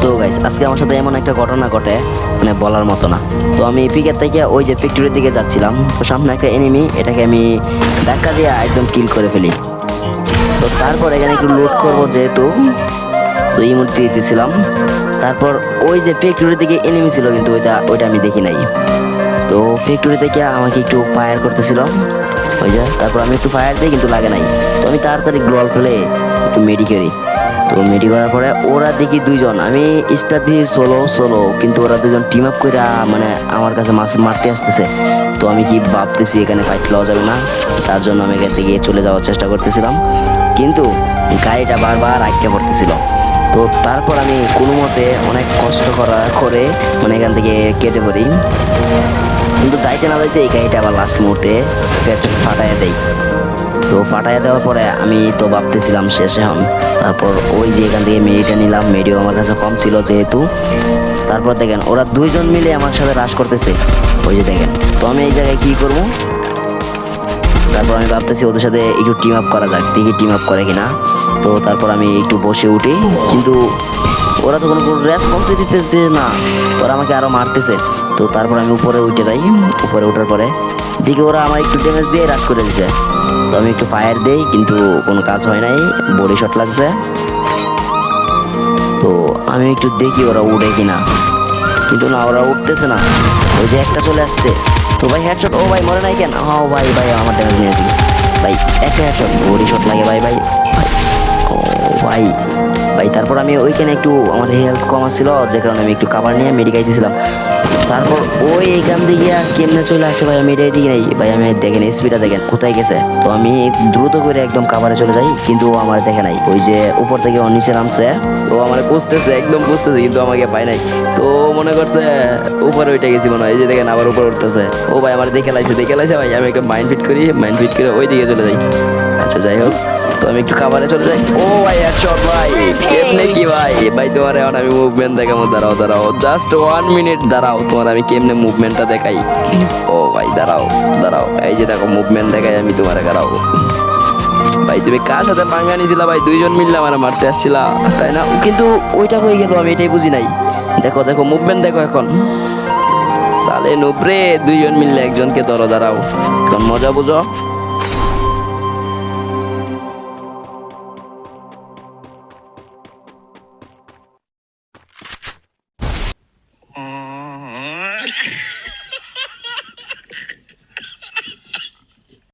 তো গাইস আজকে আমার সাথে এমন একটা ঘটনা ঘটে মানে বলার মতো না। তো আমি পিকের থেকে ওই যে ফ্যাক্টরির দিকে যাচ্ছিলাম, তো সামনে একটা এনিমি, এটাকে আমি ধাক্কা দিয়ে একদম কিল করে ফেলি। তো তারপর এখানে একটু লুট করবো যেহেতু, তো এই মুহূর্তে দিতেছিলাম। তারপর ওই যে ফ্যাক্টরির দিকে এনিমি ছিল কিন্তু ওইটা আমি দেখি নাই। তো ফ্যাক্টরি থেকে আমাকে একটু ফায়ার করতেছিল ওই যে, তারপর আমি একটু ফায়ার দিই কিন্তু লাগে নাই। তো আমি তাড়াতাড়ি গ্লোয়াল ফেলে একটু মেডি করি। তো মেডি করার পরে ওরা দেখি দুইজন, আমি স্টার দিয়ে সোলো সোলো, কিন্তু ওরা দুজন টিম আপ করে মানে আমার কাছে মাছ মারতে আসতেছে। তো আমি কি ভাবতেছি এখানে ফাইট লওয়া যাবে না, তার জন্য আমি এখান থেকে চলে যাওয়ার চেষ্টা করতেছিলাম, কিন্তু গাড়িটা বারবার আটকে পড়তেছিল। তো তারপর আমি কোনো মতে অনেক কষ্ট করে মানে এখান থেকে কেটে পড়ি, কিন্তু যাইতে না যাইতে এই গাড়িটা আবার লাস্ট মুহূর্তে ফাটাইয়া দেয়। তো ফাটাইয়া দেওয়ার পরে আমি তো ভাবতেছিলাম শেষ এখন। তারপর ওই যে এখান থেকে মেডিটা নিলাম, মেডিও আমার কাছে কম ছিল যেহেতু। তারপর দেখেন ওরা দুইজন মিলে আমার সাথে রাশ করতেছে ওই যে দেখেন। তো আমি এই জায়গায় কি করবো, তারপর আমি ভাবতেছি ওদের সাথে একটু টিম আপ করা যাক, দেখি টিম আপ করে কিনা। তো তারপর আমি একটু বসে উঠি, কিন্তু ওরা তো কোনো রেসপন্সই দিতেছে না, ওরা আমাকে আরো মারতেছে। তো তারপর আমি উপরে উঠে যাই, উপরে ওঠার পরে দিকে ওরা আমার একটু ড্যামেজ দিয়ে রাশ করে দিছে। তো আমি একটু ফায়ার দেই কিন্তু কোনো কাজ হয় নাই, বডি শট লাগছে। তো আমি একটু দেখি ওরা উঠে কিনা, কিন্তু না, ওরা উঠতেছে না। ওই যে একটা চলে আসছে, তো ভাই হেডশট, ও ভাই মরে নাই কেন? হ্যাঁ ভাই ভাই আমার ড্যামেজ নিয়ে দিই ভাই, একটা হেডশট বডি শট লাগে ভাই ভাই ভাই। ও ভাই ভাই, তারপর আমি ওইখানে একটু আমার হেলথ কম ছিল, যে কারণে আমি একটু কাভার নিয়ে মেডিকাই দিয়েছিলাম। তারপর ওই এইখান থেকে কেমনে চলে আসে ভাই, আমি এটাই দিই নাই ভাই, আমি দেখেন স্পিডটা দেখেন কোথায় গেছে। তো আমি দ্রুত করে একদম কাভারে চলে যাই, কিন্তু ও আমার দেখে নাই। ওই যে উপর থেকে ও নিচে নামছে, ও আমার বুঝতেছে, একদম বুঝতেছে, কিন্তু আমাকে পায় নাই। তো ও মনে করছে উপরে উঠে গেছি মনে হয়, এই যে দেখেন আবার উপরে উঠতেছে। ও ভাই আমার দেখে লাইছে ভাই, আমি একটা মাইন্ড ফিট করি, মাইন্ড ফিট করে ওই দিকে চলে যাই। আচ্ছা যাই হোক, তো আমি একটু খাবারে চলে যাই। ও ভাই হেডশট ভাই, কেমনে কি ভাই ভাই, তোমার এখন আমি মুভমেন্ট দেখাবো, দাঁড়াও দাঁড়াও জাস্ট 1 মিনিট দাঁড়াও, তোমার আমি কেমনে মুভমেন্টটা দেখাই। ও ভাই দাঁড়াও দাঁড়াও, এই যে দেখো মুভমেন্ট দেখাই আমি তোমার, দাঁড়াও ভাই। তুমি কার সাথে পাঙ্গা নিয়েছিলা ভাই? দুইজন মিললে আমার মারতে আসছিলা তাই না? কিন্তু ওইটা হয়ে গেল, আমি এটাই বুঝি নাই। দেখো দেখো মুভমেন্ট দেখো এখন, সালে নুবরে দুইজন মিললে একজনকে ধরো, দাঁড়াও এখন মজা বুঝো।